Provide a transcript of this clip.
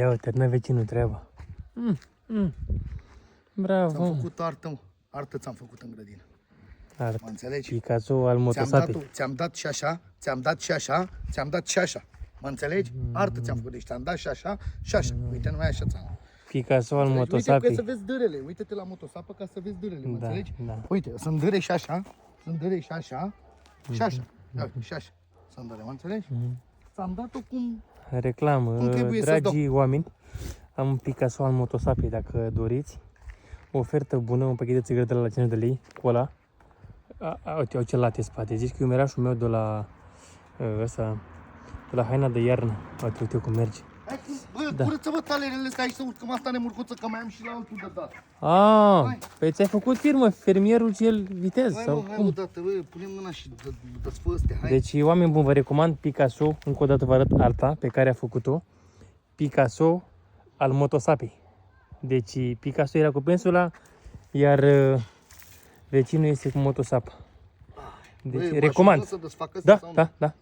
Ia uite, n-a vecinul treaba. Bravo. Ți-am făcut artă ți-am făcut în grădină. Artă. Mă înțelegi? Picasso al Motosapi. Ți-am dat și așa, ți-am dat și așa, ți-am dat și așa. Mă înțelegi? Artă ți-am făcut, deci ți-am dat și așa și așa. Uite, numai așa ți-am. Picasso al Uite, Motosapi. ca să vezi dârele. Uite-te la motosapă ca să vezi dârele, mă Da, înțelegi? da. Uite, sunt dâre și așa, sunt dâre și așa, și așa. Și așa. Sunt dâre, mă înțelegi? Ți-am dat-o cum... Reclamă, Cum trebuie să-ți dragii oameni, am un Picasso al Motosapi, dacă doriți. O ofertă bună, un pachet de țigări de la 5 de lei, cu ăla. Uite, au celate spate. Zici că e umerașul meu de la ăsta, de la haina de iarnă. Uite cum merge. Hai, bă, curăță-mă talerele astea aici să urcăm asta nemurcuță, că mai am și la altul de dat. Păi ți-ai făcut firmă, fermierul cel vitez, Hai, sau mă, hai cum? odată, bă, punem mâna și dă-ți astea, hai. Deci, oameni buni, vă recomand Picasso, încă o dată vă arăt arta pe care a făcut-o. Picasso al Motosapi. Deci, Picasso era cu pensula, iar vecinul este cu motosapa. Deci, Băi, recomand. să desfacă asta sau nu? Da.